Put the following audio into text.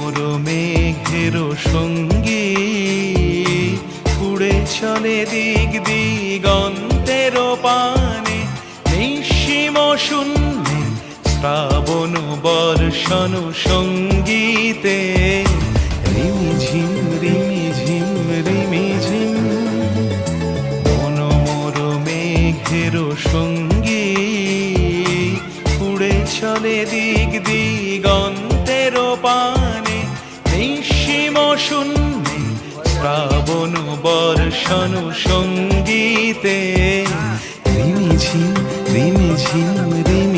মোর মেঘের সঙ্গী উড়ে চলে দিক দিগন্তের পানে নিঃসীম শূন্যে শ্রাবণ বর্ষণ সঙ্গীতে রিমিঝিম রিমিঝিম রিমিঝিম মন মোর মেঘের সঙ্গী উড়ে চলে দিক দিগন্তের পানে নিঃসীম শূন্যে শ্রাবণ বর্ষণ সঙ্গীতে রিমিঝিম রিমিঝিম রিমি